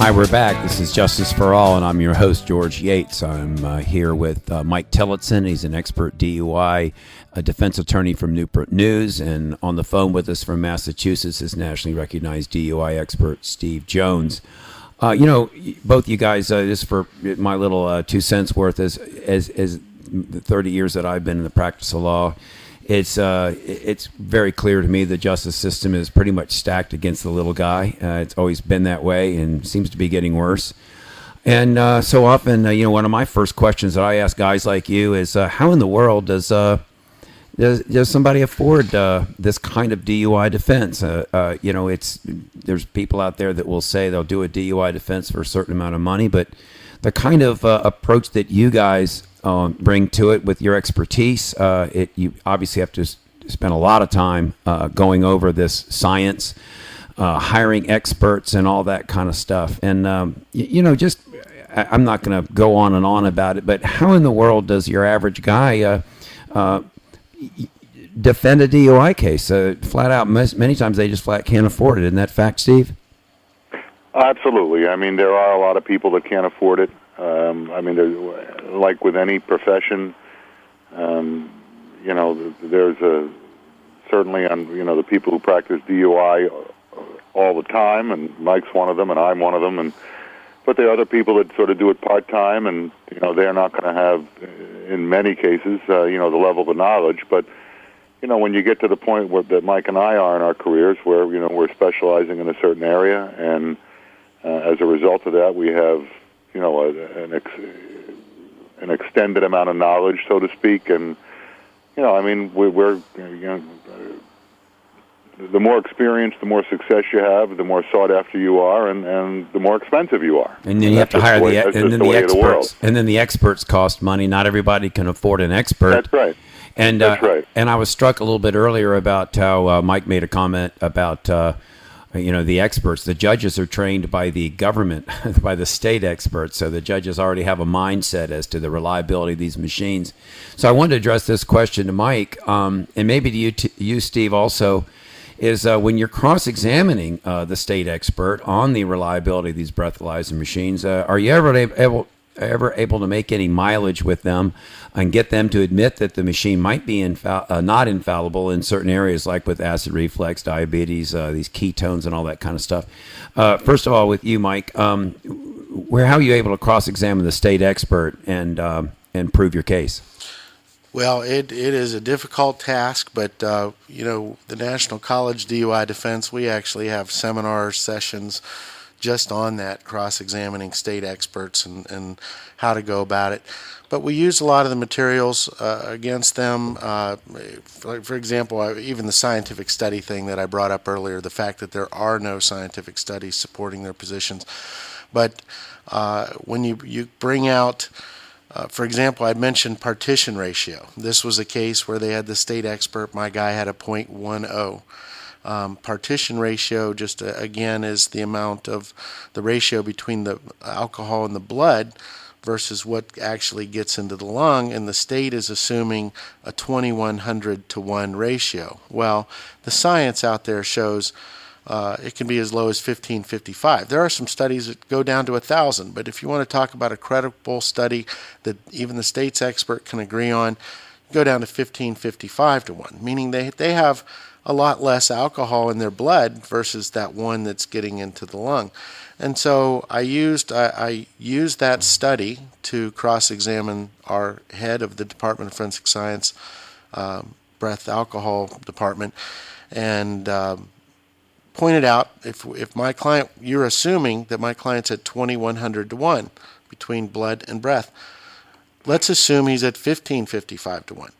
Hi, we're back. This is Justice for All, and I'm your host, George Yates. I'm here with Mike Tillotson. He's an expert DUI, a defense attorney from Newport News, and on the phone with us from Massachusetts is nationally recognized DUI expert Steve Jones. Both you guys, just for my little 2 cents worth, as the 30 years that I've been in the practice of law, it's very clear to me the justice system is pretty much stacked against the little guy. It's always been that way and seems to be getting worse. And so often, one of my first questions that I ask guys like you is, how in the world does somebody afford this kind of DUI defense? There's people out there that will say they'll do a DUI defense for a certain amount of money, but the kind of approach that you guys bring to it with your expertise, you obviously have to spend a lot of time going over this science, hiring experts and all that kind of stuff. And, I'm not going to go on and on about it, but how in the world does your average guy defend a DUI case? Flat out, many times they just flat can't afford it. Isn't that fact, Steve? Absolutely. I mean, there are a lot of people that can't afford it. Like with any profession, there's certainly the people who practice DUI all the time, and Mike's one of them, and I'm one of them, but there are other people that sort of do it part-time, and, they're not going to have, in many cases, the level of knowledge, but, when you get to the point that Mike and I are in our careers where, we're specializing in a certain area, and as a result of that, we have an extended amount of knowledge, so to speak, and we're the more experience, the more success you have, the more sought after you are, and the more expensive you are. And then you have to hire the experts, and then the experts cost money. Not everybody can afford an expert. That's right. And that's right. And I was struck a little bit earlier about how Mike made a comment about. The experts, the judges are trained by the government, by the state experts. So the judges already have a mindset as to the reliability of these machines. So I wanted to address this question to Mike, and maybe to you, Steve, also, is when you're cross-examining the state expert on the reliability of these breathalyzer machines, are you ever able to make any mileage with them and get them to admit that the machine might be not infallible in certain areas, like with acid reflux, diabetes, these ketones, and all that kind of stuff? First of all, with you, Mike, how are you able to cross-examine the state expert and prove your case? Well, it is a difficult task, but the National College DUI Defense, we actually have seminar sessions just on that, cross-examining state experts and how to go about it. But we use a lot of the materials against them. For example, even the scientific study thing that I brought up earlier, the fact that there are no scientific studies supporting their positions. But when you bring out, for example, I mentioned partition ratio. This was a case where they had the state expert. My guy had a 0.10. Partition ratio, just again, is the amount of the ratio between the alcohol in the blood versus what actually gets into the lung, and the state is assuming a 2100 to 1 ratio. Well, the science out there shows it can be as low as 1555. There are some studies that go down to 1,000, but if you want to talk about a credible study that even the state's expert can agree on, go down to 1555 to 1, meaning they have a lot less alcohol in their blood versus that one that's getting into the lung. And so I used that study to cross-examine our head of the Department of Forensic Science, breath alcohol department, and pointed out if my client, you're assuming that my client's at 2100 to 1 between blood and breath. Let's assume he's at 1555 to 1.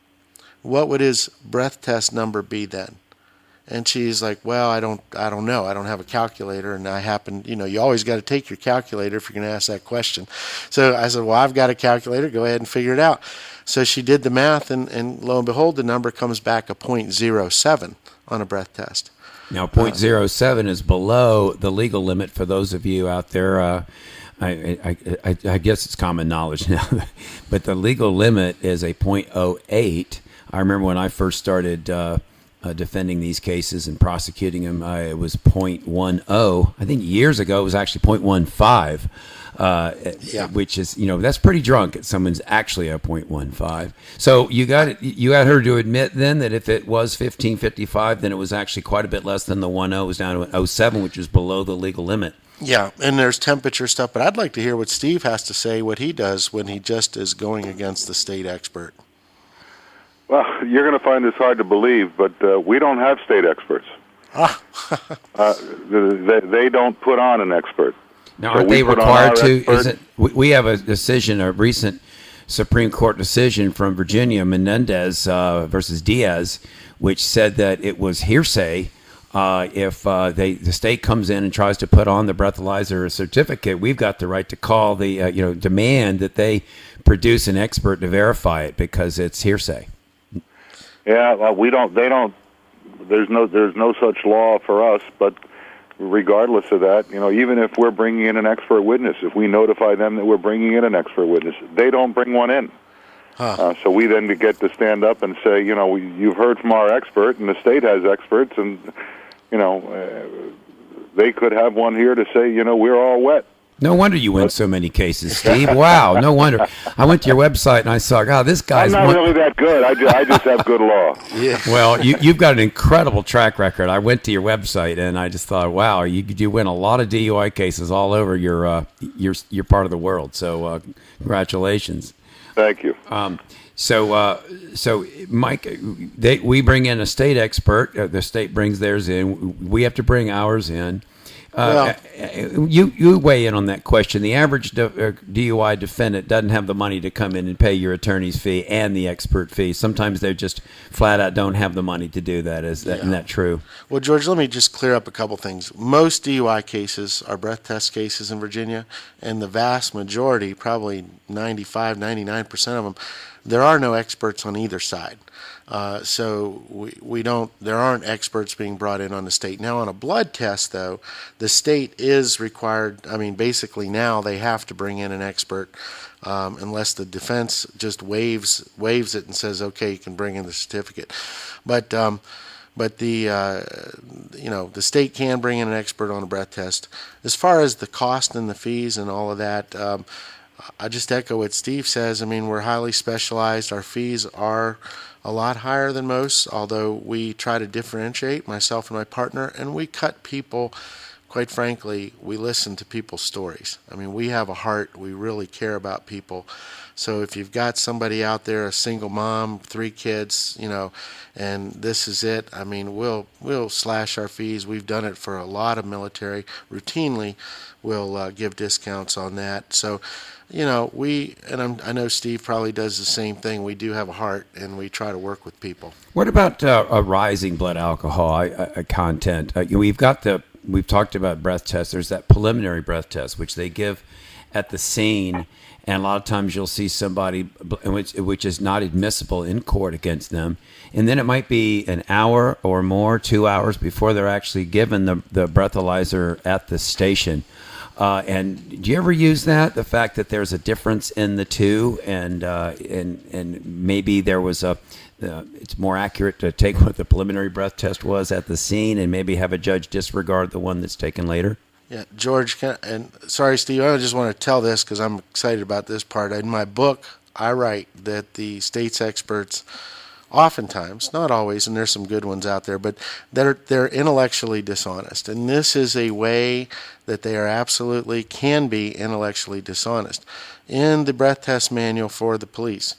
What would his breath test number be then? And she's like, well, I don't know. I don't have a calculator, and I happen, you always got to take your calculator if you're going to ask that question. So I said, well, I've got a calculator. Go ahead and figure it out. So she did the math, and lo and behold, the number comes back a 0.07 on a breath test. Now, 0.07 is below the legal limit for those of you out there. I guess it's common knowledge now, but the legal limit is a 0.08. I remember when I first started defending these cases and prosecuting them. It was .10. I think years ago it was actually .15. Which is, that's pretty drunk. Someone's actually a .15. So you got her to admit then that if it was 1555, then it was actually quite a bit less than the 10. It was down to 07, which is below the legal limit. Yeah, and there's temperature stuff, but I'd like to hear what Steve has to say, what he does when he just is going against the state expert. Well, you're going to find this hard to believe, but we don't have state experts. They don't put on an expert. Now, aren't they required to? We have a decision, a recent Supreme Court decision from Virginia, Menendez versus Diaz, which said that it was hearsay if the state comes in and tries to put on the breathalyzer certificate. We've got the right to call the demand that they produce an expert to verify it because it's hearsay. Yeah, well, we don't. They don't. There's no such law for us, but. Regardless of that, even if we're bringing in an expert witness, if we notify them that we're bringing in an expert witness, they don't bring one in. So we then get to stand up and say, you've heard from our expert, and the state has experts, and, they could have one here to say, we're all wet. No wonder you win so many cases, Steve. Wow, no wonder. I went to your website and I saw, God, this guy's... I'm not really that good. I just have good law. Yeah. Well, you've got an incredible track record. I went to your website and I just thought, wow, you win a lot of DUI cases all over your part of the world. So congratulations. Thank you. So Mike, we bring in a state expert. The state brings theirs in. We have to bring ours in. You weigh in on that question. The average DUI defendant doesn't have the money to come in and pay your attorney's fee and the expert fee. Sometimes they just flat out don't have the money to do that. Isn't that true? Well, George, let me just clear up a couple things. Most DUI cases are breath test cases in Virginia, and the vast majority, probably 95, 99% of them, there are no experts on either side. So there aren't experts being brought in on the state. Now, on a blood test, though, the state is required, basically now they have to bring in an expert unless the defense just waives it and says, okay, you can bring in the certificate. But the state can bring in an expert on a breath test. As far as the cost and the fees and all of that, I just echo what Steve says. We're highly specialized. Our fees are a lot higher than most, although we try to differentiate, myself and my partner, and we cut people, quite frankly, we listen to people's stories. We have a heart. We really care about people. So if you've got somebody out there, a single mom, 3 kids, and this is it, we'll slash our fees. We've done it for a lot of military. Routinely, we'll give discounts on that. So, I know Steve probably does the same thing. We do have a heart, and we try to work with people. What about a rising blood alcohol content? We've talked about breath tests. There's that preliminary breath test, which they give at the scene, and a lot of times you'll see somebody which is not admissible in court against them, and then it might be an hour or more, 2 hours before they're actually given the breathalyzer at the station. And do you ever use that? The fact that there's a difference in the two, and maybe there was it's more accurate to take what the preliminary breath test was at the scene, and maybe have a judge disregard the one that's taken later. Yeah, George, and sorry, Steve, I just want to tell this because I'm excited about this part. In my book, I write that the state's experts, oftentimes, not always, and there's some good ones out there, but they're intellectually dishonest. And this is a way that they can be intellectually dishonest. In the breath test manual for the police,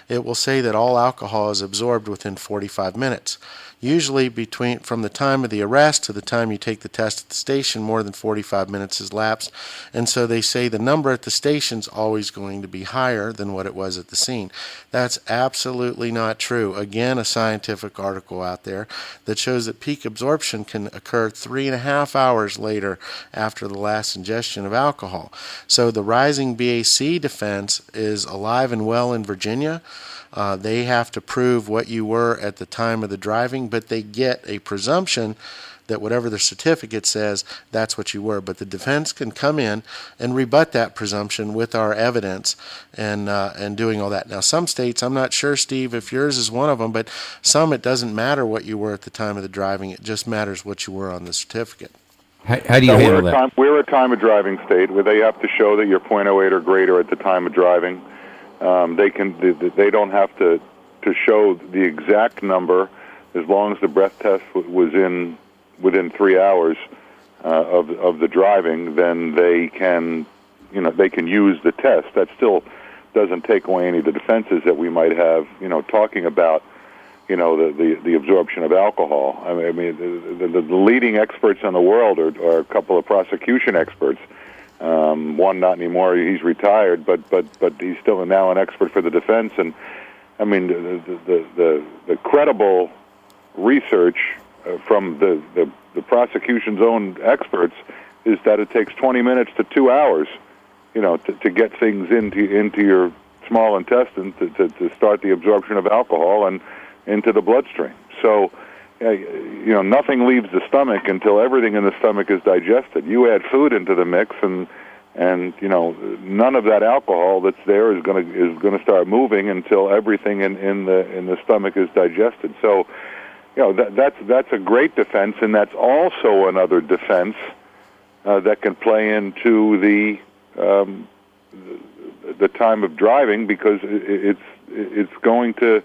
it will say that all alcohol is absorbed within 45 minutes. Usually from the time of the arrest to the time you take the test at the station, more than 45 minutes has lapsed. And so they say the number at the station is always going to be higher than what it was at the scene. That's absolutely not true. Again, a scientific article out there that shows that peak absorption can occur 3.5 hours later after the last ingestion of alcohol. So the rising BAC defense is alive and well in Virginia. They have to prove what you were at the time of the driving, but they get a presumption that whatever the certificate says, that's what you were. But the defense can come in and rebut that presumption with our evidence and doing all that. Now, some states, I'm not sure, Steve, if yours is one of them, but some it doesn't matter what you were at the time of the driving. It just matters what you were on the certificate. How do you handle that? We're a time of driving state where they have to show that you're .08 or greater at the time of driving. They don't have to show the exact number as long as the breath test was within 3 hours of the driving. Then they can use the test. That still doesn't take away any of the defenses that we might have. Talking about the absorption of alcohol. I mean the leading experts in the world are a couple of prosecution experts. One not anymore; he's retired, but he's still now an expert for the defense. And I mean the credible research from the prosecution's own experts is that it takes 20 minutes to 2 hours, to get things into your small intestine to start the absorption of alcohol and into the bloodstream. So, nothing leaves the stomach until everything in the stomach is digested. You add food into the mix, and none of that alcohol that's there is going to start moving until everything in the stomach is digested. So, that's a great defense, and that's also another defense that can play into the time of driving, because it's going to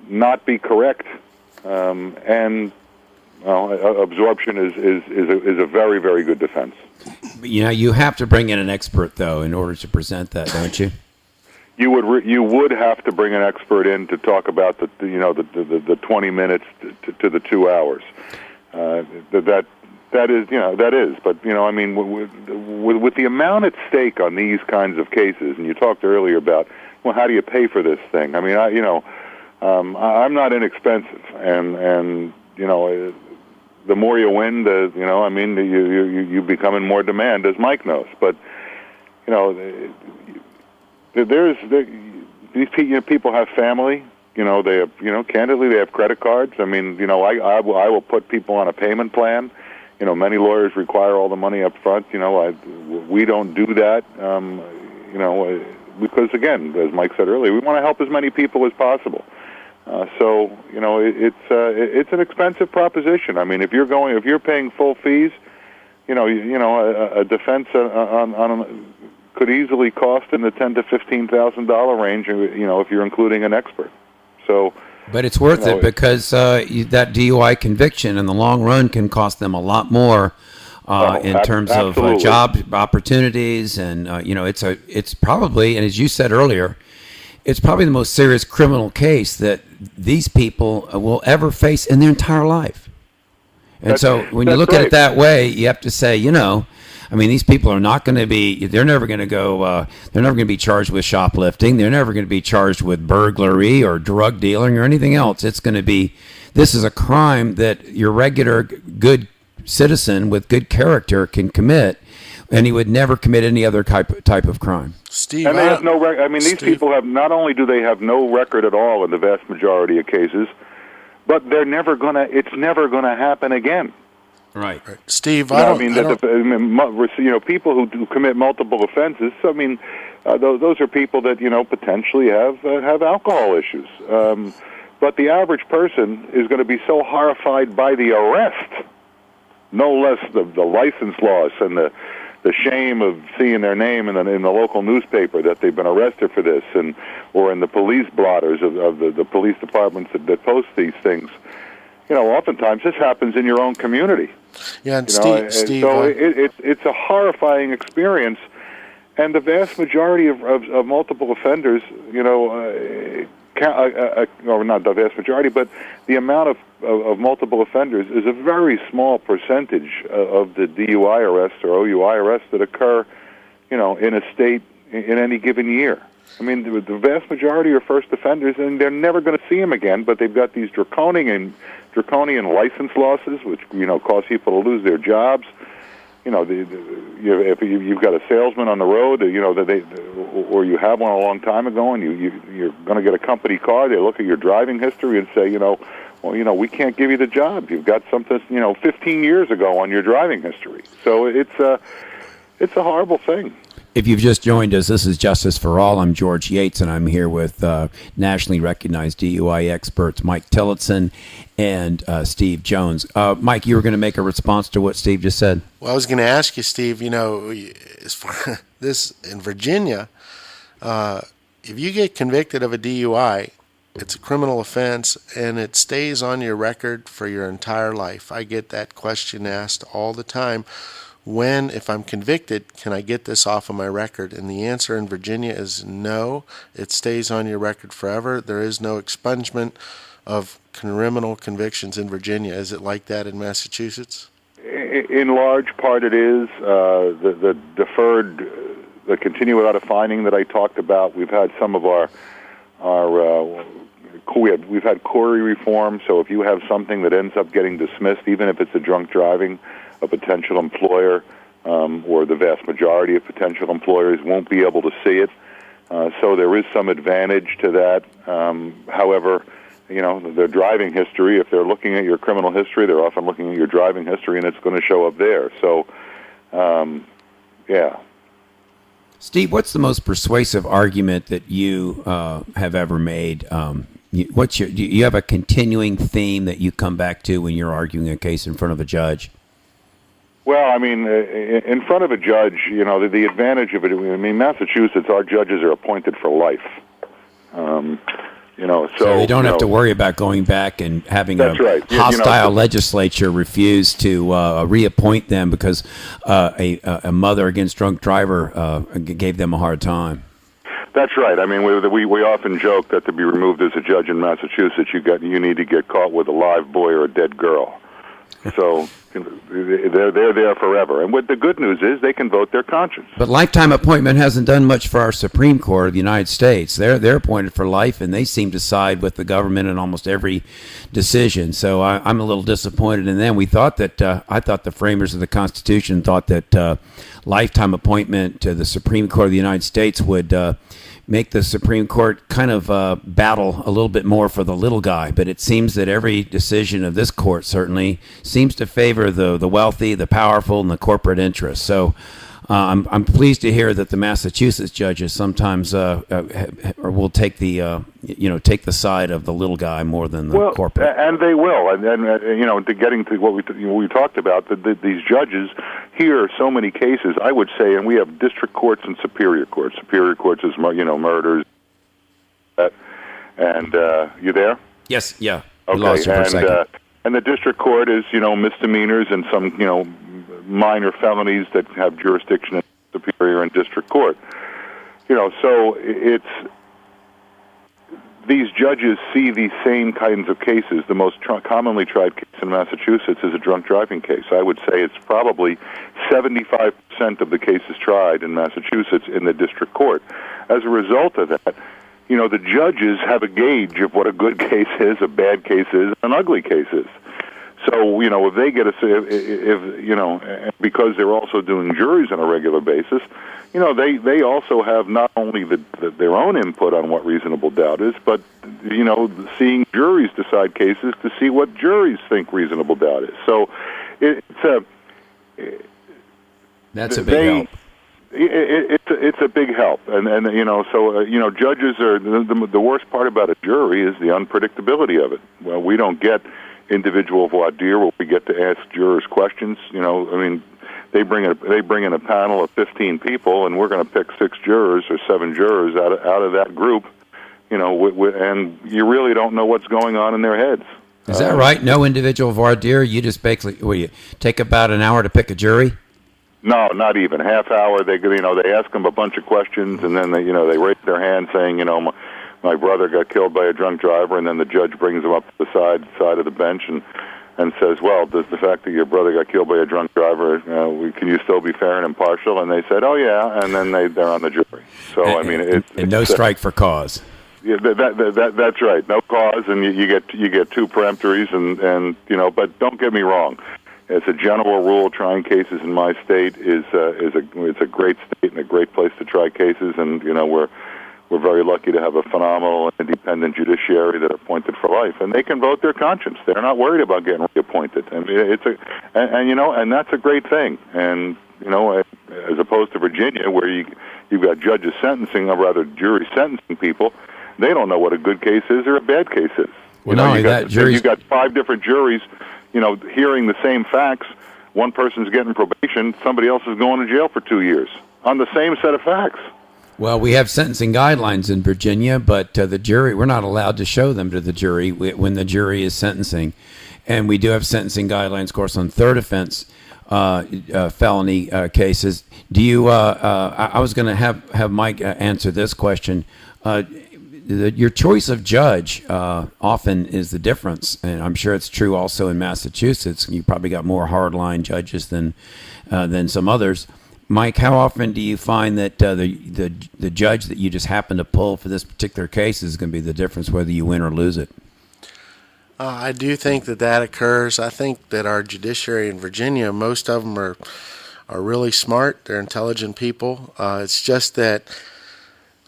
not be correct, and absorption is a very, very good defense. You have to bring in an expert though in order to present that, don't you? You would have to bring an expert in to talk about the 20 minutes to the 2 hours. That is. But I mean, with the amount at stake on these kinds of cases, and you talked earlier about, well, how do you pay for this thing? I mean, I'm not inexpensive, and the more you win, you become in more demand, as Mike knows. But these people have family. They have candidly they have credit cards. I mean, I will put people on a payment plan. Many lawyers require all the money up front. We don't do that. Because again, as Mike said earlier, we want to help as many people as possible. So it's an expensive proposition. I mean, if you're paying full fees, a defense could easily cost in the $10,000 to $15,000 range. If you're including an expert. So. But it's worth it because that DUI conviction in the long run can cost them a lot more. In terms of job opportunities, and it's probably, and as you said earlier, it's probably the most serious criminal case that these people will ever face in their entire life. And so when you look at it that way, you have to say, these people are not going to be, they're never going to be charged with shoplifting. They're never going to be charged with burglary or drug dealing or anything else. It's going to be, this is a crime that your regular good citizen with good character can commit, and he would never commit any other type of crime. Steve, and they have no record. I mean, these people have, not only do they have no record at all in the vast majority of cases, but it's never gonna happen again. Right. Steve, people who commit multiple offenses. I mean, those are people that potentially have alcohol issues. But the average person is going to be so horrified by the arrest, no less the license loss and the shame of seeing their name in the local newspaper that they've been arrested for this, or in the police blotters of the police departments that post these things. Oftentimes this happens in your own community. Yeah, and Steve, so it's a horrifying experience, and the vast majority of multiple offenders, or not the vast majority, but the amount of multiple offenders is a very small percentage of the DUI arrests or OUI arrests that occur, in a state in any given year. I mean, the vast majority are first offenders, and they're never going to see them again. But they've got these draconian license losses, which cause people to lose their jobs. If you've got a salesman on the road, or you have one a long time ago, and you're going to get a company car, they look at your driving history and say, well, we can't give you the job. You've got something, 15 years ago on your driving history. So it's a horrible thing. If you've just joined us, this is Justice for All. I'm George Yates, and I'm here with nationally recognized DUI experts Mike Tillotson and Steve Jones. Mike, you were going to make a response to what Steve just said? Well, I was going to ask you, Steve, as far this in Virginia, if you get convicted of a DUI, it's a criminal offense, and it stays on your record for your entire life. I get that question asked all the time. If I'm convicted, can I get this off of my record? And the answer in Virginia is no. It stays on your record forever. There is no expungement of criminal convictions in Virginia. Is it like that in Massachusetts? In large part it is. The deferred, the continue without a finding that I talked about, we've had some of we've had query reform, so if you have something that ends up getting dismissed, even if it's a drunk driving, a potential employer or the vast majority of potential employers won't be able to see it. So there is some advantage to that. However, their driving history, if they're looking at your criminal history, they're often looking at your driving history, and it's going to show up there. So, yeah. Steve, what's the most persuasive argument that you have ever made? Do you have a continuing theme that you come back to when you're arguing a case in front of a judge? Well, I mean, in front of a judge, the advantage of it, Massachusetts, our judges are appointed for life. So they don't have to worry about going back and having a hostile legislature refuse to reappoint them because a mother against drunk driver gave them a hard time. That's right. I mean, we often joke that to be removed as a judge in Massachusetts, you need to get caught with a live boy or a dead girl. So they're there forever. And what the good news is, they can vote their conscience. But lifetime appointment hasn't done much for our Supreme Court of the United States. They're appointed for life, and they seem to side with the government in almost every decision. So I'm a little disappointed in them. I thought the framers of the Constitution thought that lifetime appointment to the Supreme Court of the United States would make the Supreme Court kind of battle a little bit more for the little guy. But it seems that every decision of this court certainly seems to favor the wealthy, the powerful, and the corporate interests. So I'm pleased to hear that the Massachusetts judges sometimes will take the side of the little guy more than the corporate. And they will. And to getting to what we talked about, these judges hear so many cases. I would say, and we have district courts and superior courts. Superior courts is murders. And you there? Yes. Yeah. Okay. Lost you for a second. And the district court is misdemeanors and some minor felonies that have jurisdiction in superior and district court. So it's these judges see these same kinds of cases. The most commonly tried case in Massachusetts is a drunk driving case. I would say it's probably 75% of the cases tried in Massachusetts in the district court. As a result of that, the judges have a gauge of what a good case is, a bad case is, an ugly case is. So, if they get because they're also doing juries on a regular basis, they also have not only their own input on what reasonable doubt is, but, seeing juries decide cases to see what juries think reasonable doubt is. So that's a big help. It's a big help, and judges are the worst part about a jury is the unpredictability of it. Well, we don't get individual voir dire where we get to ask jurors questions. They bring in a panel of 15 people, and we're going to pick 6 jurors or 7 jurors out of that group. And you really don't know what's going on in their heads. Is that right? No individual voir dire. You just basically you take about an hour to pick a jury. No, not even half hour. They ask them a bunch of questions, and then they raise their hand saying, my brother got killed by a drunk driver, and then the judge brings them up to the side of the bench and says, well, does the fact that your brother got killed by a drunk driver, can you still be fair and impartial? And they said, oh yeah, and then they're on the jury. So it's no strike for cause. Yeah, that's right, no cause, and you get 2 peremptories, and but don't get me wrong. As a general rule, trying cases in my state is a great state and a great place to try cases, and we're very lucky to have a phenomenal independent judiciary that are appointed for life, and they can vote their conscience. They're not worried about getting reappointed. I mean, and that's a great thing. And as opposed to Virginia, where you've got judges sentencing, or rather jury sentencing people, they don't know what a good case is or a bad case is. Well, You've got 5 different juries, hearing the same facts. One person's getting probation, somebody else is going to jail for 2 years on the same set of facts. Well, we have sentencing guidelines in Virginia, but the jury, we're not allowed to show them to the jury when the jury is sentencing. And we do have sentencing guidelines, of course, on third offense felony cases. Do you? I was going to have Mike answer this question. Your choice of judge often is the difference, and I'm sure it's true also in Massachusetts. You probably got more hardline judges than some others. Mike, how often do you find that the judge that you just happen to pull for this particular case is going to be the difference whether you win or lose it? I do think that occurs. I think that our judiciary in Virginia, most of them are really smart. They're intelligent people. It's just that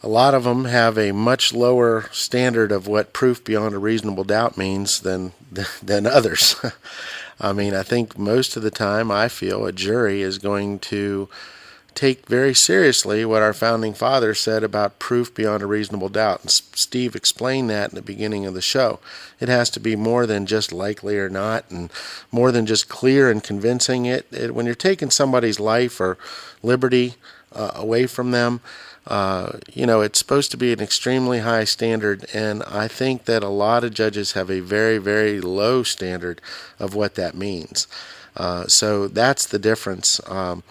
a lot of them have a much lower standard of what proof beyond a reasonable doubt means than others. I mean, I think most of the time I feel a jury is going to take very seriously what our founding fathers said about proof beyond a reasonable doubt. And Steve explained that in the beginning of the show. It has to be more than just likely or not, and more than just clear and convincing. When you're taking somebody's life or liberty away from them, it's supposed to be an extremely high standard, and I think that a lot of judges have a very, very low standard of what that means. So that's the difference from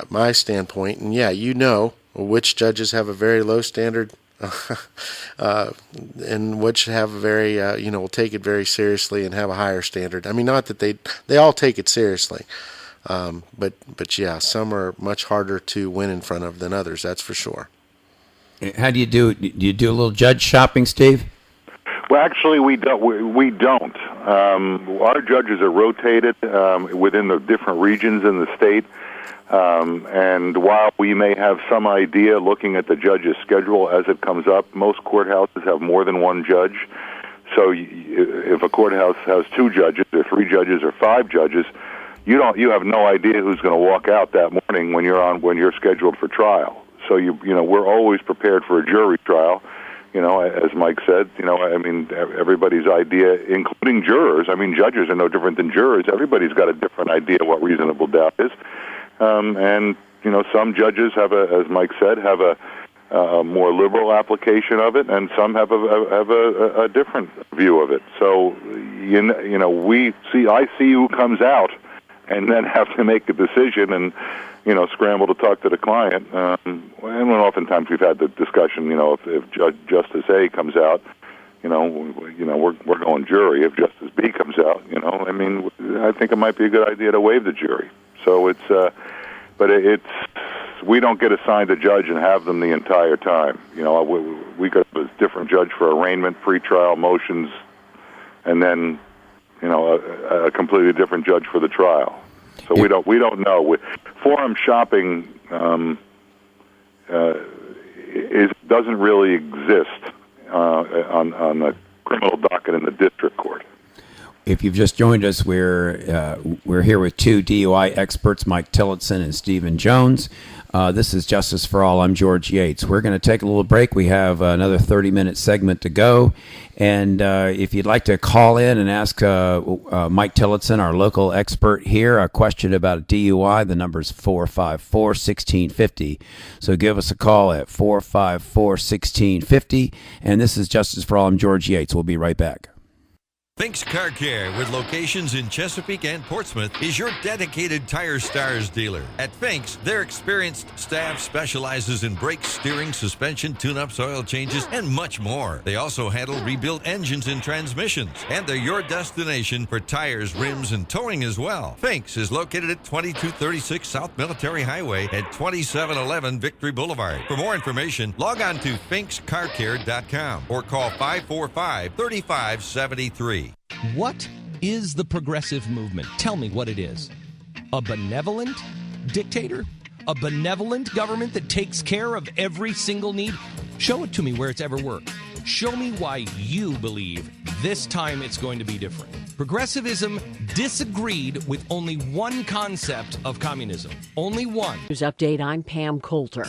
my standpoint. And which judges have a very low standard and which have a very, will take it very seriously and have a higher standard. I mean, not that they all take it seriously. But yeah, some are much harder to win in front of than others. That's for sure. How do you do? Do you do a little judge shopping, Steve? Well, actually, we don't. We don't. Our judges are rotated within the different regions in the state, and while we may have some idea looking at the judge's schedule as it comes up, most courthouses have more than one judge. So if a courthouse has 2 judges, or 3 judges, or 5 judges, you have no idea who's going to walk out that morning when you're scheduled for trial. So we're always prepared for a jury trial. As Mike said, everybody's idea, including jurors. I mean, judges are no different than jurors. Everybody's got a different idea what reasonable doubt is. And some judges as Mike said, have a more liberal application of it, and some have a different view of it. So I see who comes out, and then have to make a decision and, scramble to talk to the client. And when oftentimes we've had the discussion, if Justice A comes out, we're going jury. If Justice B comes out, I think it might be a good idea to waive the jury. So we don't get assigned a judge and have them the entire time. We got a different judge for arraignment, pretrial motions, and then a completely different judge for the trial. So we don't know. Forum shopping doesn't really exist on the criminal docket in the district court. If you've just joined us, we're here with 2 DUI experts, Mike Tillotson and Stephen Jones. This is Justice for All. I'm George Yates. We're going to take a little break. We have another 30-minute segment to go. And if you'd like to call in and ask Mike Tillotson, our local expert here, a question about a DUI, the number is 454-1650. So give us a call at 454-1650. And this is Justice for All. I'm George Yates. We'll be right back. Fink's Car Care, with locations in Chesapeake and Portsmouth, is your dedicated Tire Stars dealer. At Fink's, their experienced staff specializes in brakes, steering, suspension, tune-ups, oil changes, and much more. They also handle rebuilt engines and transmissions, and they're your destination for tires, rims, and towing as well. Fink's is located at 2236 South Military Highway at 2711 Victory Boulevard. For more information, log on to finkscarcare.com or call 545-3573. What is the progressive movement? Tell me what it is. A benevolent dictator? A benevolent government that takes care of every single need? Show it to me where it's ever worked. Show me why you believe this time it's going to be different. Progressivism disagreed with only one concept of communism. Only one. News update, I'm Pam Coulter.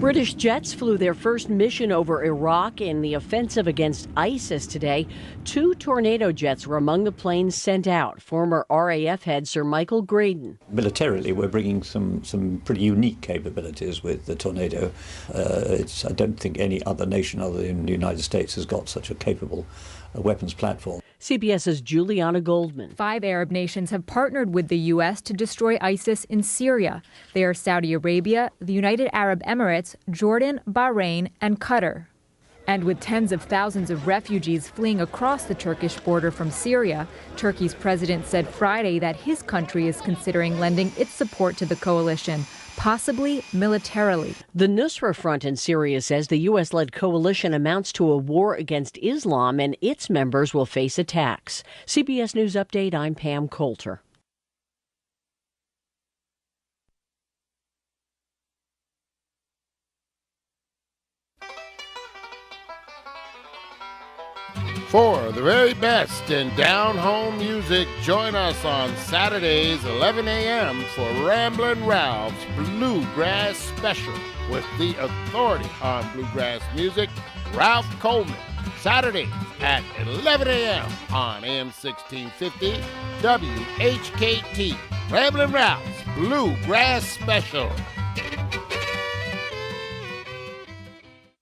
British jets flew their first mission over Iraq in the offensive against ISIS today. 2 Tornado jets were among the planes sent out. Former RAF head Sir Michael Graydon. Militarily, we're bringing some pretty unique capabilities with the Tornado. I don't think any other nation other than the United States has got such a capable weapons platform. CBS's Juliana Goldman. 5 Arab nations have partnered with the U.S. to destroy ISIS in Syria. They are Saudi Arabia, the United Arab Emirates, Jordan, Bahrain, and Qatar. And with tens of thousands of refugees fleeing across the Turkish border from Syria, Turkey's president said Friday that his country is considering lending its support to the coalition, possibly militarily. The Nusra Front in Syria says the U.S.-led coalition amounts to a war against Islam and its members will face attacks. CBS News Update, I'm Pam Coulter. For the very best in down-home music, join us on Saturdays, 11 a.m. for Ramblin' Ralph's Bluegrass Special with the authority on bluegrass music, Ralph Coleman. Saturdays at 11 a.m. on AM 1650 WHKT. Ramblin' Ralph's Bluegrass Special.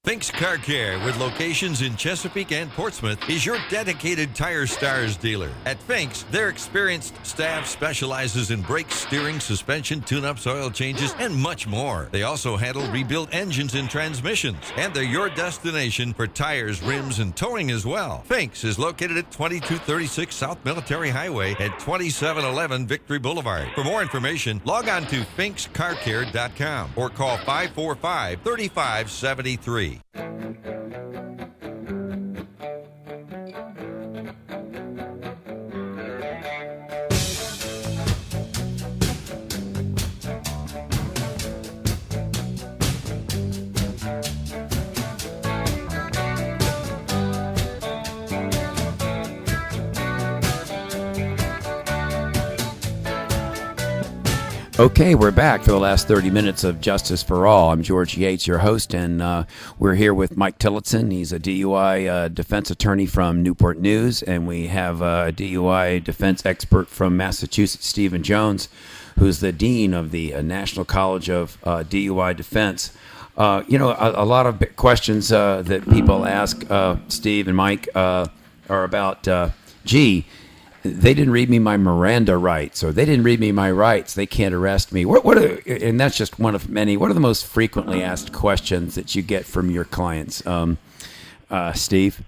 Fink's Car Care, with locations in Chesapeake and Portsmouth, is your dedicated Tire Stars dealer. At Fink's, their experienced staff specializes in brakes, steering, suspension, tune-ups, oil changes, and much more. They also handle rebuilt engines and transmissions, and they're your destination for tires, rims, and towing as well. Fink's is located at 2236 South Military Highway at 2711 Victory Boulevard. For more information, log on to finkscarcare.com or call 545-3573. Okay, we're back for the last 30 minutes of Justice for All. I'm George Yates, your host, and we're here with Mike Tillotson. He's a DUI defense attorney from Newport News, and we have a DUI defense expert from Massachusetts, Stephen Jones, who's the dean of the National College of DUI Defense. A lot of questions that people ask Steve and Mike are about, they didn't read me my Miranda rights, or they didn't read me my rights, they can't arrest me. And that's just one of many. What are the most frequently asked questions that you get from your clients, Steve?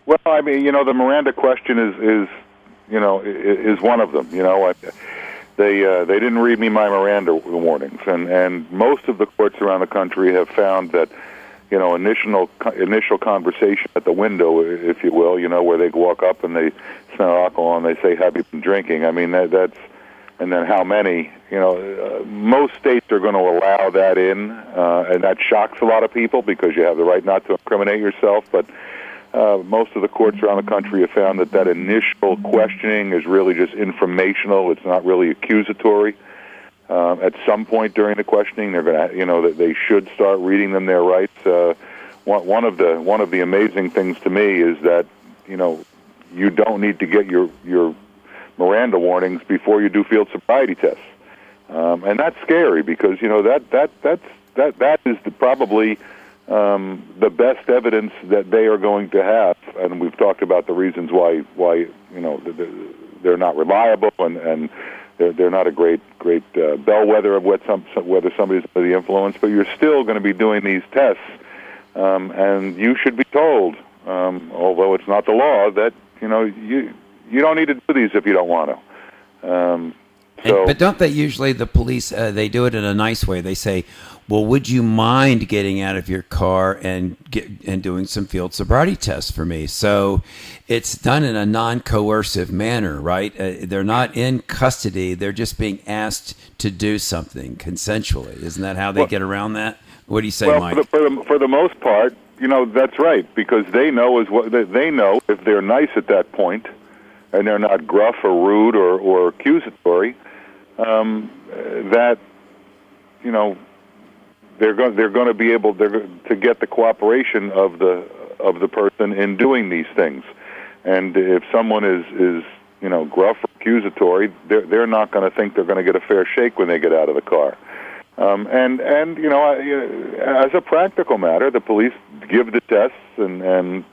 Well, I mean, the Miranda question is one of them. They didn't read me my Miranda warnings, and most of the courts around the country have found that initial conversation at the window, if you will, where they walk up and they smell alcohol and they say, "Have you been drinking?" I mean, that's, and then how many? Most states are going to allow that in, and that shocks a lot of people because you have the right not to incriminate yourself. But most of the courts around the country have found that initial questioning is really just informational. It's not really accusatory. At some point during the questioning, they're going to, that they should start reading them their rights. One of the amazing things to me is that, you don't need to get your Miranda warnings before you do field sobriety tests, and that's scary because that is probably the best evidence that they are going to have. And we've talked about the reasons why they're not reliable and they're not a great bellwether of whether somebody's under the influence, but you're still going to be doing these tests, and you should be told, although it's not the law, that you don't need to do these if you don't want to. So, but don't they usually, the police, they do it in a nice way. They say, well, would you mind getting out of your car and doing some field sobriety tests for me? So it's done in a non-coercive manner, right? They're not in custody. They're just being asked to do something consensually. Isn't that how they get around that? What do you say, Mike? For the most part, that's right, because they know they know if they're nice at that point, and they're not gruff or rude or accusatory, that they're going to be able to get the cooperation of the person in doing these things. And if someone is gruff or accusatory, they're not going to think they're going to get a fair shake when they get out of the car. And as a practical matter, the police give the tests and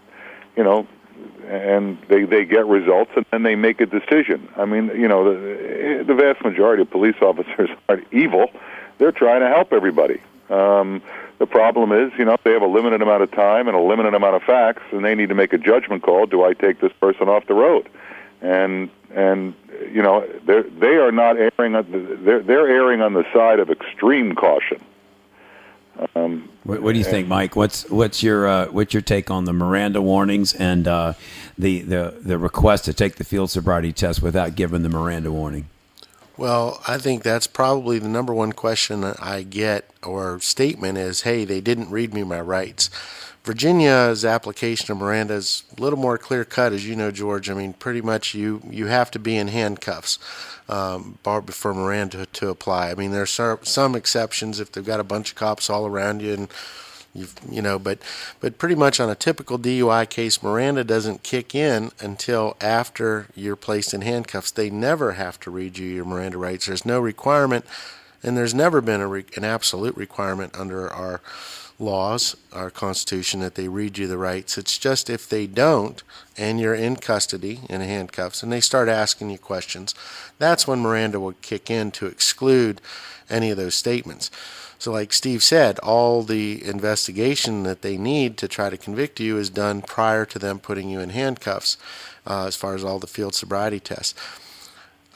they get results, and then they make a decision. I mean, the vast majority of police officers aren't evil. They're trying to help everybody. The problem is, they have a limited amount of time and a limited amount of facts, and they need to make a judgment call. Do I take this person off the road? And they are not erring. They're erring on the side of extreme caution. What do you think, Mike? What's your take on the Miranda warnings and the request to take the field sobriety test without giving the Miranda warning? Well, I think that's probably the number one question that I get, or statement is, hey, they didn't read me my rights. Virginia's application of Miranda is a little more clear-cut, as you know, George. I mean, pretty much you have to be in handcuffs for Miranda to apply. I mean, there are some exceptions if they've got a bunch of cops all around you, and but pretty much on a typical DUI case, Miranda doesn't kick in until after you're placed in handcuffs. They never have to read you your Miranda rights. There's no requirement, and there's never been an absolute requirement under our laws, our Constitution, that they read you the rights. It's just if they don't, and you're in custody in handcuffs, and they start asking you questions, that's when Miranda will kick in to exclude any of those statements. So like Steve said, all the investigation that they need to try to convict you is done prior to them putting you in handcuffs, as far as all the field sobriety tests.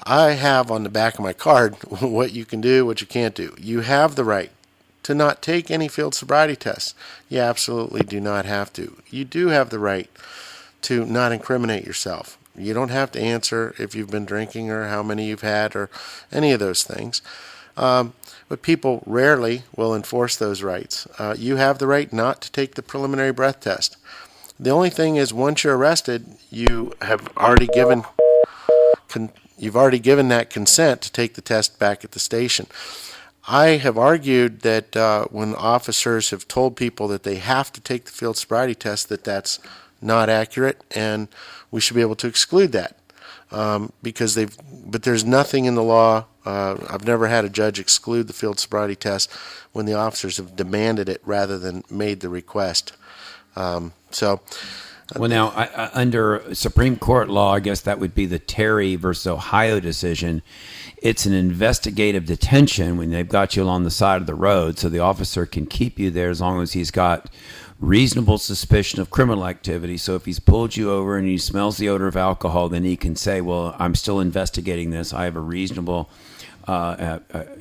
I have on the back of my card what you can do, what you can't do. You have the right to not take any field sobriety tests. You absolutely do not have to. You do have the right to not incriminate yourself. You don't have to answer if you've been drinking or how many you've had or any of those things. But people rarely will enforce those rights. You have the right not to take the preliminary breath test. The only thing is, once you're arrested, you have already given that consent to take the test back at the station. I have argued that when officers have told people that they have to take the field sobriety test, that's not accurate, and we should be able to exclude that. But there's nothing in the law. I've never had a judge exclude the field sobriety test when the officers have demanded it rather than made the request. Well, now, under Supreme Court law, I guess that would be the Terry versus Ohio decision. It's an investigative detention when they've got you along the side of the road, so the officer can keep you there as long as he's got reasonable suspicion of criminal activity. So if he's pulled you over and he smells the odor of alcohol, then he can say, well, I'm still investigating this. I have a reasonable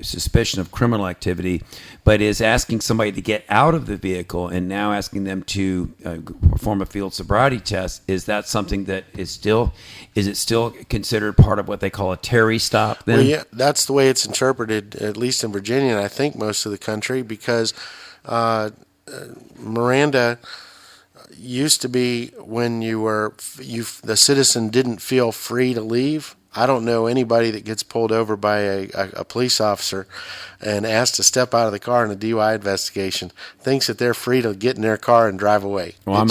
suspicion of criminal activity. But is asking somebody to get out of the vehicle and now asking them to perform a field sobriety test, is that something that is it still considered part of what they call a Terry stop then? Well, yeah, that's the way it's interpreted, at least in Virginia, and I think most of the country, because Miranda used to be when the citizen didn't feel free to leave. I don't know anybody that gets pulled over by a police officer and asked to step out of the car in a DUI investigation thinks that they're free to get in their car and drive away. Well,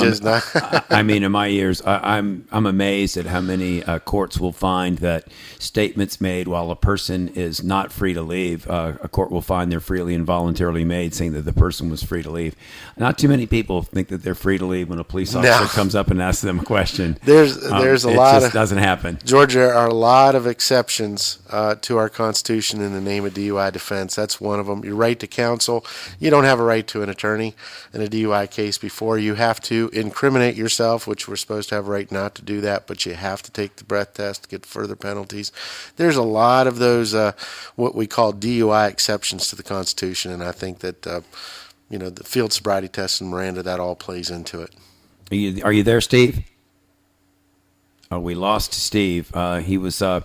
I mean, in my years, I'm amazed at how many courts will find that statements made while a person is not free to leave, a court will find they're freely and voluntarily made, saying that the person was free to leave. Not too many people think that they're free to leave when a police officer comes up and asks them a question. There's a lot. It just doesn't happen. George, there are a lot lot of exceptions to our Constitution in the name of DUI defense. That's one of them. Your right to counsel. You don't have a right to an attorney in a DUI case before. You have to incriminate yourself, which we're supposed to have a right not to do that, but you have to take the breath test to get further penalties. There's a lot of those what we call DUI exceptions to the Constitution, and I think that the field sobriety test and Miranda, that all plays into it. Are you there, Steve? Oh, we lost Steve. He was. I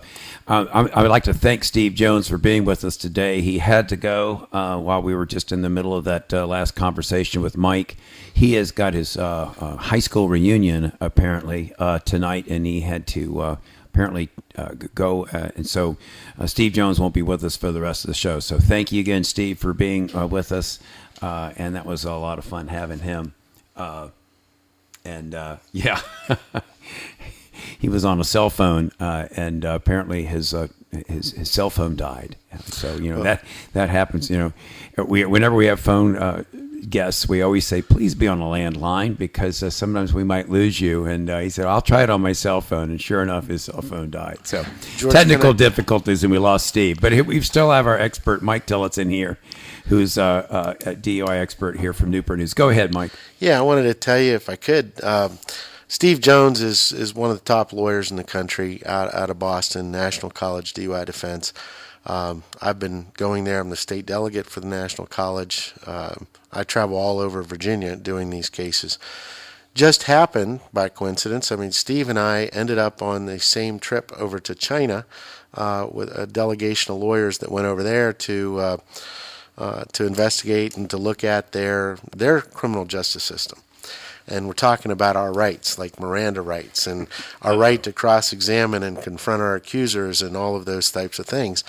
would like to thank Steve Jones for being with us today. He had to go while we were just in the middle of that last conversation with Mike. He has got his high school reunion apparently tonight, and he had to apparently go. And so Steve Jones won't be with us for the rest of the show. So thank you again, Steve, for being with us. And that was a lot of fun having him. Yeah. He was on a cell phone, and apparently his cell phone died. So that happens. Whenever we have phone guests, we always say, please be on a landline because sometimes we might lose you. And he said, I'll try it on my cell phone. And sure enough, his cell phone died. So technical difficulties, and we lost Steve. But we still have our expert, Mike Tillotson, here, who's a DUI expert here from Newport News. Go ahead, Mike. Yeah, I wanted to tell you, if I could, Steve Jones is one of the top lawyers in the country out of Boston, National College DUI Defense. I've been going there. I'm the state delegate for the National College. I travel all over Virginia doing these cases. Just happened by coincidence. I mean, Steve and I ended up on the same trip over to China with a delegation of lawyers that went over there to investigate and to look at their criminal justice system. And we're talking about our rights, like Miranda rights, and our right to cross-examine and confront our accusers and all of those types of things.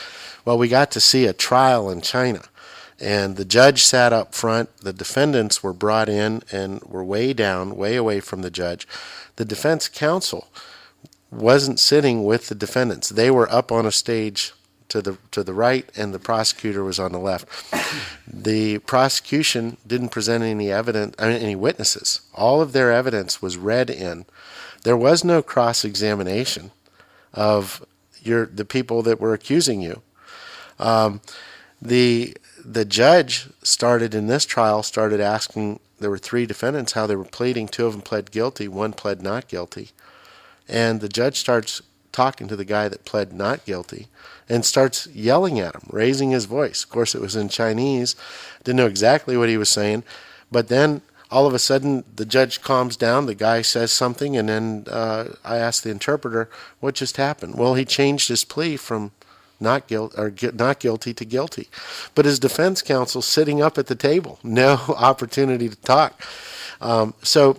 Well, we got to see a trial in China, and the judge sat up front. The defendants were brought in and were way down, way away from the judge. The defense counsel wasn't sitting with the defendants. They were up on a stage to the right, and the prosecutor was on the left. The prosecution didn't present any witnesses. All of their evidence was read in. There was no cross-examination of the people that were accusing you. The judge started asking. There were 3 defendants how they were pleading. 2 of them pled guilty. 1 pled not guilty. And the judge starts talking to the guy that pled not guilty and starts yelling at him, raising his voice. Of course, it was in Chinese. Didn't know exactly what he was saying. But then all of a sudden, the judge calms down. The guy says something, and then I asked the interpreter, what just happened? Well, he changed his plea from not guilty to guilty. But his defense counsel sitting up at the table, no opportunity to talk. So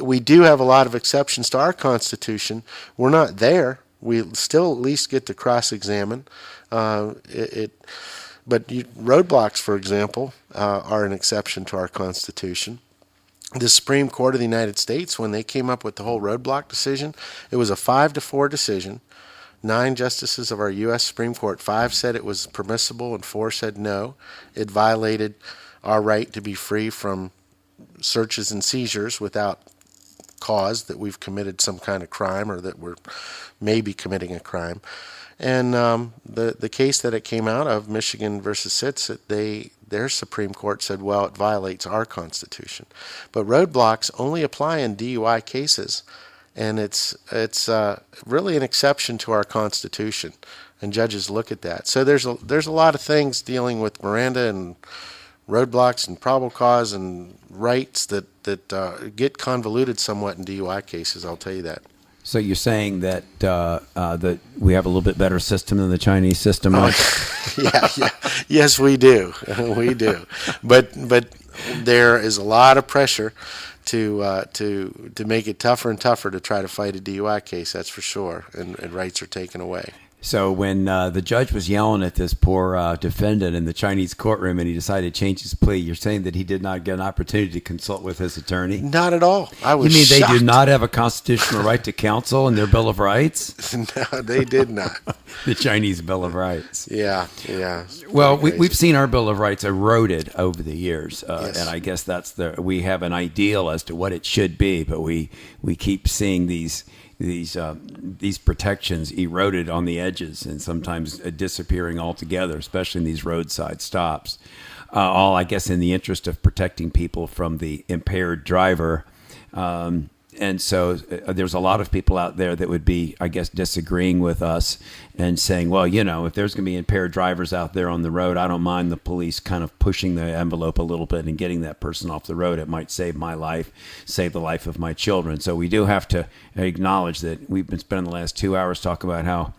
we do have a lot of exceptions to our Constitution. We're not there. We still at least get to cross-examine. But roadblocks, for example, are an exception to our Constitution. The Supreme Court of the United States, when they came up with the whole roadblock decision, it was a 5-4 decision. 9 justices of our U.S. Supreme Court, 5 said it was permissible and 4 said no. It violated our right to be free from searches and seizures without cause that we've committed some kind of crime or that we're maybe committing a crime. And the case that it came out of, Michigan versus Sitz, their Supreme Court said, well, it violates our Constitution. But roadblocks only apply in DUI cases, and it's really an exception to our Constitution, and judges look at that. So there's a lot of things dealing with Miranda and roadblocks and probable cause and rights that get convoluted somewhat in DUI cases, I'll tell you that. So you're saying that that we have a little bit better system than the Chinese system? Yeah. Yes, we do. We do. But there is a lot of pressure to make it tougher and tougher to try to fight a DUI case, that's for sure, and rights are taken away. So when the judge was yelling at this poor defendant in the Chinese courtroom and he decided to change his plea, you're saying that he did not get an opportunity to consult with his attorney? Not at all. I was You mean shocked. They do not have a constitutional right to counsel in their Bill of Rights? No, they did not. The Chinese Bill of Rights. Yeah. Well, we've seen our Bill of Rights eroded over the years, Yes. and I guess we have an ideal as to what it should be, but we keep seeing these these protections eroded on the edges and sometimes disappearing altogether, especially in these roadside stops. All, I guess, in the interest of protecting people from the impaired driver. And so there's a lot of people out there that would be, I guess, disagreeing with us and saying, well, if there's going to be impaired drivers out there on the road, I don't mind the police kind of pushing the envelope a little bit and getting that person off the road. It might save my life, save the life of my children. So we do have to acknowledge that we've been spending the last 2 hours talking about how,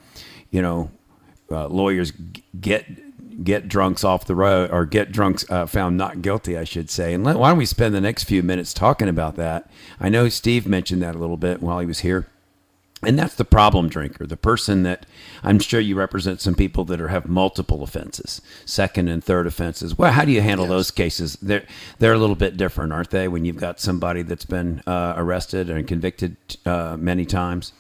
lawyers get drunks off the road, or get drunks found not guilty, I should say. And why don't we spend the next few minutes talking about that? I know Steve mentioned that a little bit while he was here. And that's the problem drinker, the person that I'm sure you represent some people that have multiple offenses, second and third offenses. Well, how do you handle those cases? They're a little bit different, aren't they, when you've got somebody that's been arrested and convicted many times?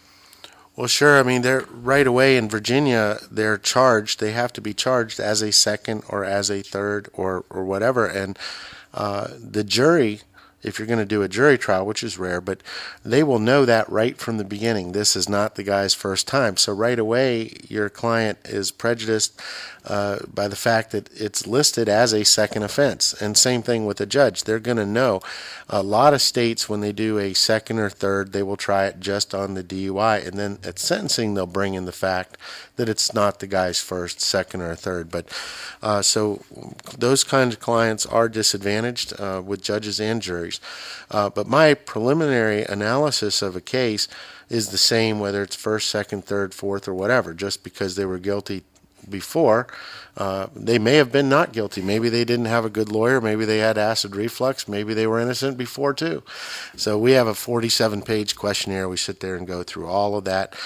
Well, sure. I mean, they're right away in Virginia, they're charged. They have to be charged as a second or as a third or whatever. And the jury, if you're going to do a jury trial, which is rare, but they will know that right from the beginning. This is not the guy's first time. So right away, your client is prejudiced by the fact that it's listed as a second offense. And same thing with the judge. They're going to know. A lot of states, when they do a second or third, they will try it just on the DUI. And then at sentencing, they'll bring in the fact that it's not the guy's first, second, or third. But so those kinds of clients are disadvantaged with judges and juries. But my preliminary analysis of a case is the same, whether it's first, second, third, fourth, or whatever. Just because they were guilty before, they may have been not guilty. Maybe they didn't have a good lawyer. Maybe they had acid reflux. Maybe they were innocent before too. So we have a 47-page questionnaire. We sit there and go through all of that.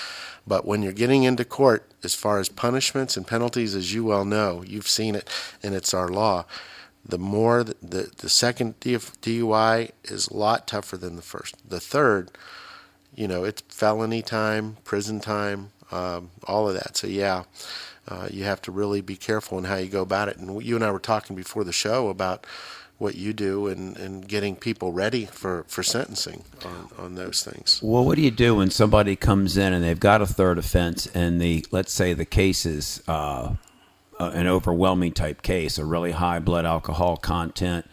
But when you're getting into court, as far as punishments and penalties, as you well know, you've seen it, and it's our law. The more the second DUI is a lot tougher than the first. The third, it's felony time, prison time, all of that. So you have to really be careful in how you go about it. And you and I were talking before the show about what you do and getting people ready for sentencing on those things. Well, what do you do when somebody comes in and they've got a third offense and let's say the case is an overwhelming type case, a really high blood alcohol content,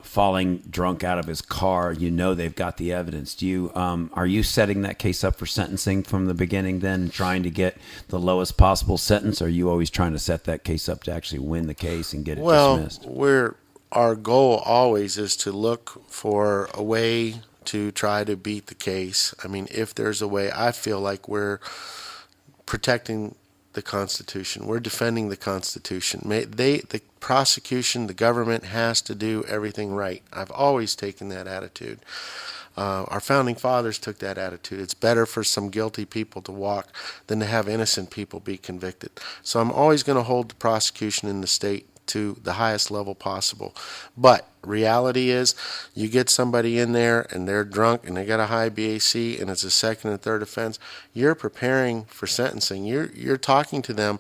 falling drunk out of his car, they've got the evidence. Are you setting that case up for sentencing from the beginning then and trying to get the lowest possible sentence? Or are you always trying to set that case up to actually win the case and get it dismissed? Our goal always is to look for a way to try to beat the case. I mean, if there's a way, I feel like we're protecting the Constitution. We're defending the Constitution. The prosecution, the government has to do everything right. I've always taken that attitude. Our founding fathers took that attitude. It's better for some guilty people to walk than to have innocent people be convicted. So I'm always going to hold the prosecution in the state to the highest level possible. But reality is, you get somebody in there and they're drunk and they got a high BAC and it's a second and third offense, you're preparing for sentencing. You're talking to them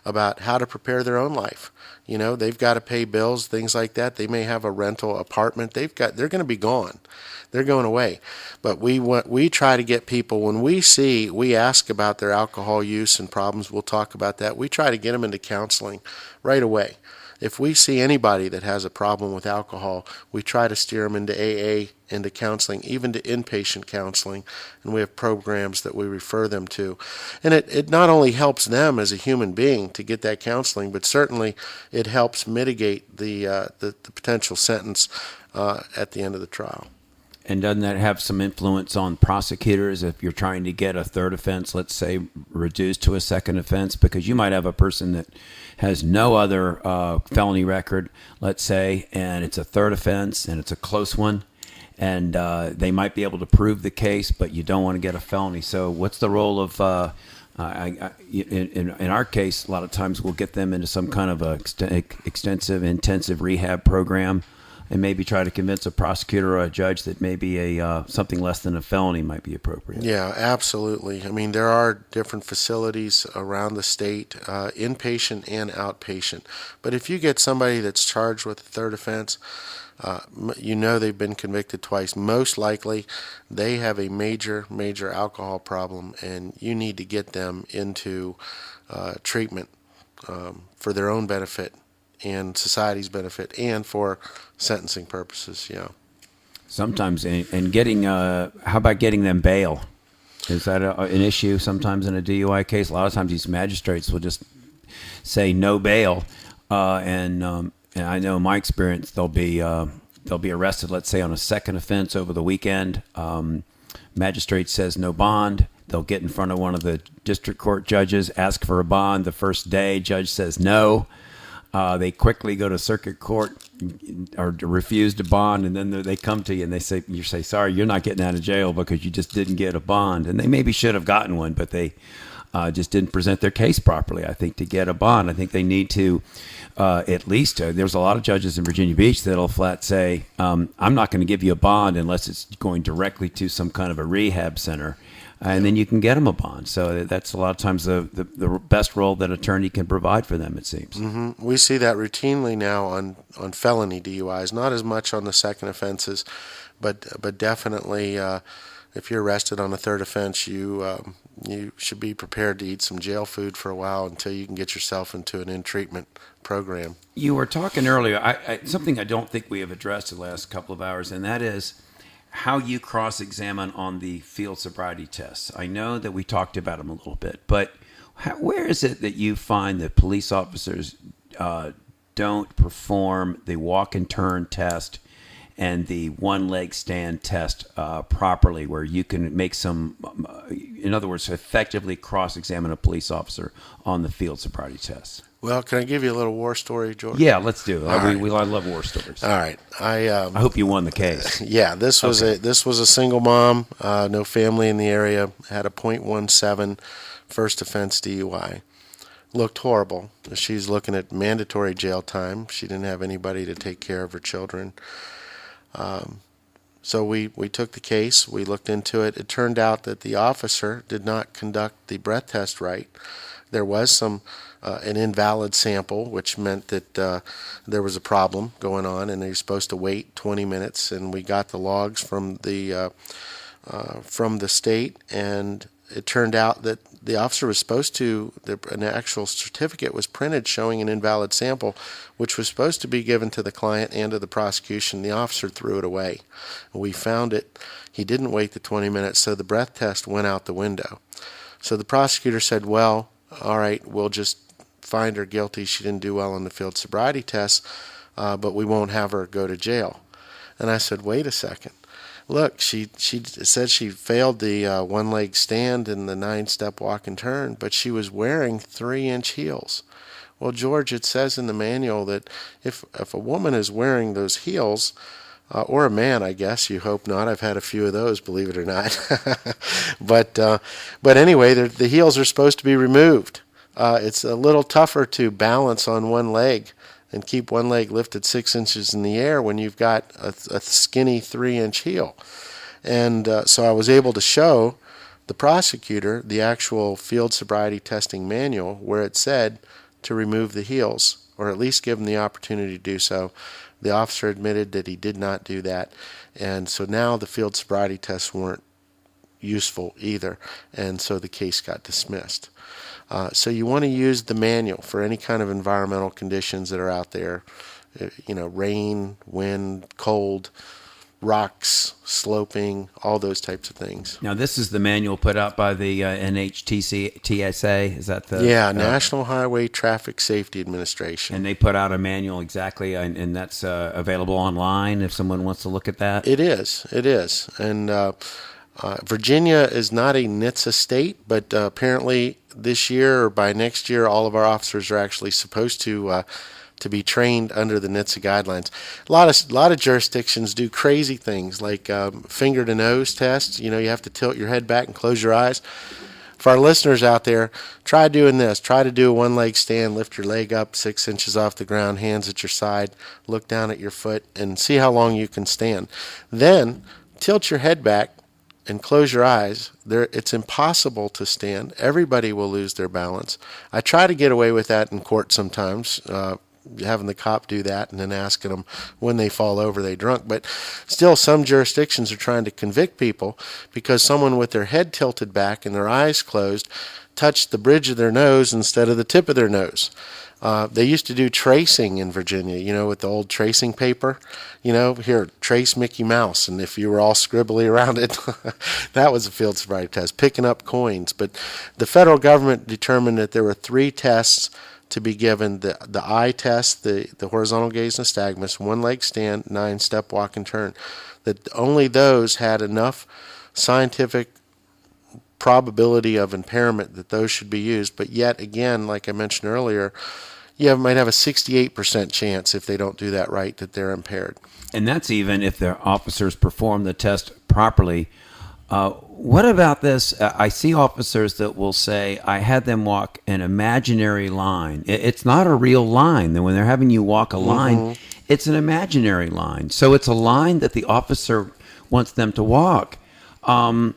about how to prepare their own life. They've got to pay bills, things like that. They may have a rental apartment. They're going to be gone. They're going away. But we try to get people, when we ask about their alcohol use and problems, we'll talk about that. We try to get them into counseling right away. If we see anybody that has a problem with alcohol, we try to steer them into AA, into counseling, even to inpatient counseling, and we have programs that we refer them to. And it not only helps them as a human being to get that counseling, but certainly it helps mitigate the potential sentence at the end of the trial. And doesn't that have some influence on prosecutors if you're trying to get a third offense, let's say, reduced to a second offense? Because you might have a person that has no other felony record, let's say, and it's a third offense and it's a close one, and they might be able to prove the case, but you don't want to get a felony. So what's the role of, in our case, a lot of times we'll get them into some kind of extensive, intensive rehab program. and maybe try to convince a prosecutor or a judge that maybe something less than a felony might be appropriate. Yeah, absolutely. I mean, there are different facilities around the state, inpatient and outpatient. But if you get somebody that's charged with a third offense, they've been convicted twice. Most likely, they have a major alcohol problem, and you need to get them into treatment for their own benefit and society's benefit and for sentencing purposes. Yeah. Sometimes, and getting how about getting them bail? Is that an issue sometimes in a DUI case? A lot of times these magistrates will just say no bail, and I know in my experience they'll be arrested, let's say on a second offense over the weekend. Magistrate says no bond. They'll get in front of one of the district court judges, ask for a bond. The first day, judge says no. They quickly go to circuit court or refuse to bond, and then they come to you and you say, sorry, you're not getting out of jail because you just didn't get a bond. And they maybe should have gotten one, but they just didn't present their case properly, I think, to get a bond. I think they need to at least, there's a lot of judges in Virginia Beach that'll flat say, I'm not going to give you a bond unless it's going directly to some kind of a rehab center. And then you can get them a bond. So that's a lot of times the best role that attorney can provide for them, it seems. Mm-hmm. We see that routinely now on felony DUIs, not as much on the second offenses, but definitely if you're arrested on a third offense, you should be prepared to eat some jail food for a while until you can get yourself into an in-treatment program. You were talking earlier, something I don't think we have addressed the last couple of hours, and that is how you cross-examine on the field sobriety tests. I know that we talked about them a little bit, but where is it that you find that police officers don't perform the walk and turn test and the one-leg stand test properly, where you can make some, in other words, effectively cross-examine a police officer on the field sobriety test? Well, can I give you a little war story, George? Yeah, let's do it. Right. I love war stories. All right. I hope you won the case. Yeah, this was a single mom, no family in the area, had a .17 first offense DUI. Looked horrible. She's looking at mandatory jail time. She didn't have anybody to take care of her children. So we took the case. We looked into it. It turned out that the officer did not conduct the breath test right. There was an invalid sample, which meant that there was a problem going on, and they're supposed to wait 20 minutes. And we got the logs from the state, and it turned out that the officer was supposed to, an actual certificate was printed showing an invalid sample, which was supposed to be given to the client and to the prosecution. The officer threw it away. We found it. He didn't wait the 20 minutes, so the breath test went out the window. So the prosecutor said, well, all right, we'll just find her guilty. She didn't do well on the field sobriety test, but we won't have her go to jail. And I said, wait a second. Look, she said she failed the one-leg stand and the 9-step walk and turn, but she was wearing 3-inch heels. Well, George, it says in the manual that if a woman is wearing those heels, or a man, I guess, you hope not. I've had a few of those, believe it or not. But anyway, the heels are supposed to be removed. It's a little tougher to balance on one leg and keep one leg lifted 6 inches in the air when you've got a skinny 3-inch heel. And so I was able to show the prosecutor the actual field sobriety testing manual where it said to remove the heels, or at least give him the opportunity to do so. The officer admitted that he did not do that. And so now the field sobriety tests weren't useful either. And so the case got dismissed. So you want to use the manual for any kind of environmental conditions that are out there. Rain, wind, cold, rocks, sloping, all those types of things. Now, this is the manual put out by the NHTSA. Is that the... Yeah, National Highway Traffic Safety Administration. And they put out a manual exactly, and that's available online if someone wants to look at that? It is. And Virginia is not a NHTSA state, but apparently this year or by next year, all of our officers are actually supposed to be trained under the NHTSA guidelines. A lot of jurisdictions do crazy things like finger to nose tests. You have to tilt your head back and close your eyes. for our listeners out there, try doing this. Try to do a one-leg stand. Lift your leg up 6 inches off the ground, hands at your side. Look down at your foot and see how long you can stand. Then tilt your head back and close your eyes. It's impossible to stand. Everybody will lose their balance. I try to get away with that in court sometimes, having the cop do that and then asking them when they fall over they drunk. But still, some jurisdictions are trying to convict people because someone with their head tilted back and their eyes closed touched the bridge of their nose instead of the tip of their nose. They used to do tracing in Virginia, with the old tracing paper. Here, trace Mickey Mouse. And if you were all scribbly around it, that was a field sobriety test, picking up coins. But the federal government determined that there were 3 tests to be given: the eye test, the horizontal gaze nystagmus, one-leg stand, 9-step walk and turn. That only those had enough scientific probability of impairment that those should be used. But yet again, like I mentioned earlier, you might have a 68% chance if they don't do that right that they're impaired. And that's even if their officers perform the test properly. What about this? I see officers that will say, I had them walk an imaginary line. It's not a real line. Then when they're having you walk a line, it's an imaginary line. So it's a line that the officer wants them to walk. And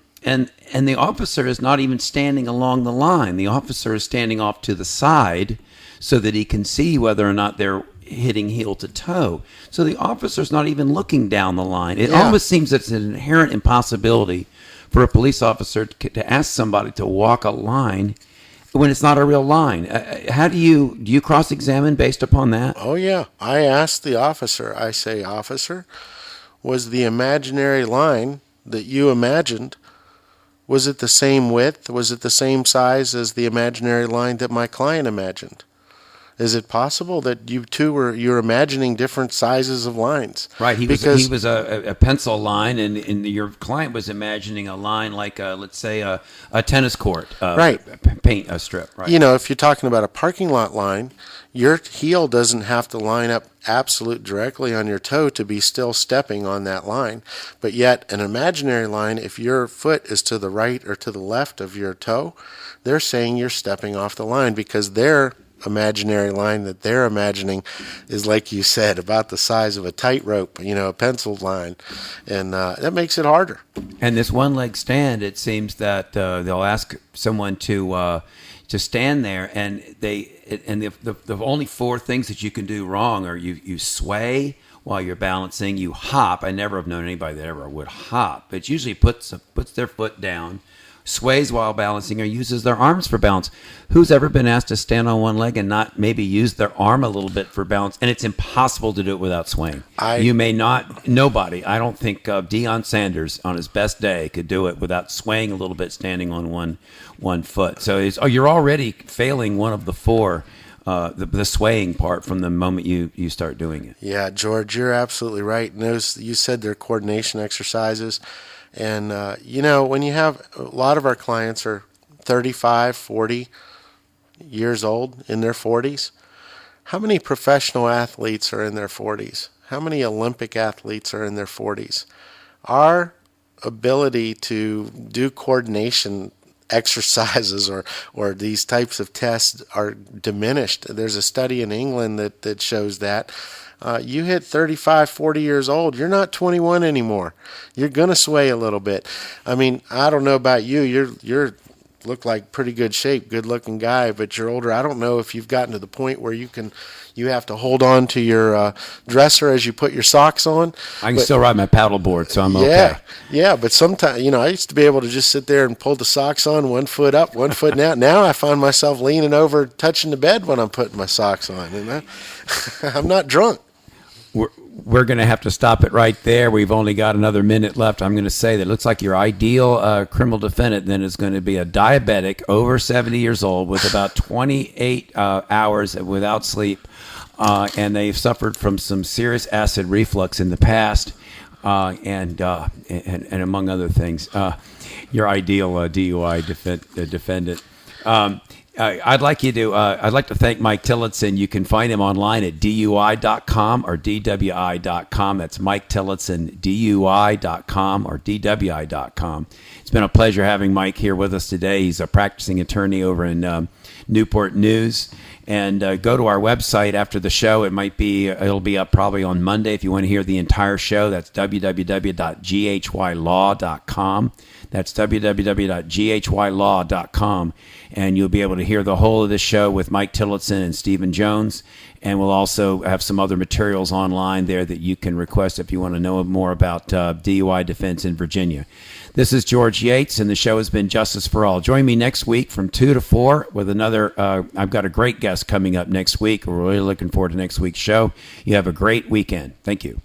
the officer is not even standing along the line. The officer is standing off to the side so that he can see whether or not they're hitting heel to toe. So the officer's not even looking down the line. It almost seems it's an inherent impossibility for a police officer to ask somebody to walk a line when it's not a real line. How do you cross-examine based upon that? Oh, yeah. I asked the officer, I say, officer, was the imaginary line that you imagined, was it the same width? Was it the same size as the imaginary line that my client imagined? Is it possible that you're imagining different sizes of lines? Right. He was a pencil line, and your client was imagining a line like, let's say, a tennis court. Right. Paint a strip. Right. If you're talking about a parking lot line, your heel doesn't have to line up absolute directly on your toe to be still stepping on that line. But yet, an imaginary line, if your foot is to the right or to the left of your toe, they're saying you're stepping off the line because their imaginary line that they're imagining is, like you said, about the size of a tightrope, a pencil line, and that makes it harder. And this one-leg stand, it seems that they'll ask someone to stand there, and the only 4 things that you can do wrong are you sway while you're balancing, you hop. I never have known anybody that ever would hop. It usually puts their foot down, sways while balancing, or uses their arms for balance. Who's ever been asked to stand on one leg and not maybe use their arm a little bit for balance? And it's impossible to do it without swaying. Nobody. I don't think Deion Sanders on his best day could do it without swaying a little bit, standing on one foot. So you're already failing one of the 4, the swaying part from the moment you start doing it. Yeah, George, you're absolutely right. And you said they're coordination exercises. And, when you have a lot of our clients are 35, 40 years old, in their 40s, how many professional athletes are in their 40s? How many Olympic athletes are in their 40s? Our ability to do coordination exercises or these types of tests are diminished. There's a study in England that shows that. You hit 35, 40 years old, you're not 21 anymore. You're going to sway a little bit. I mean, I don't know about you. You're look like pretty good shape, good-looking guy, but you're older. I don't know if you've gotten to the point where you have to hold on to your dresser as you put your socks on. I can still ride my paddleboard, so I'm okay. Yeah, but sometimes, I used to be able to just sit there and pull the socks on, one foot up, one foot down. Now I find myself leaning over, touching the bed when I'm putting my socks on, and I'm not drunk. We're going to have to stop it right there. We've only got another minute left. I'm going to say that it looks like your ideal criminal defendant then is going to be a diabetic over 70 years old with about 28 hours without sleep, and they've suffered from some serious acid reflux in the past, and among other things. Your ideal DUI defendant. I'd like to thank Mike Tillotson. You can find him online at DUI.com or DWI.com. That's Mike Tillotson, DUI.com or DWI.com. It's been a pleasure having Mike here with us today. He's a practicing attorney over in Newport News. And go to our website after the show. It'll be up probably on Monday if you want to hear the entire show. That's www.ghylaw.com. That's www.ghylaw.com. And you'll be able to hear the whole of the show with Mike Tillotson and Stephen Jones. And we'll also have some other materials online there that you can request if you want to know more about DUI defense in Virginia. This is George Yates, and the show has been Justice for All. Join me next week from 2 to 4 with another. I've got a great guest coming up next week. We're really looking forward to next week's show. You have a great weekend. Thank you.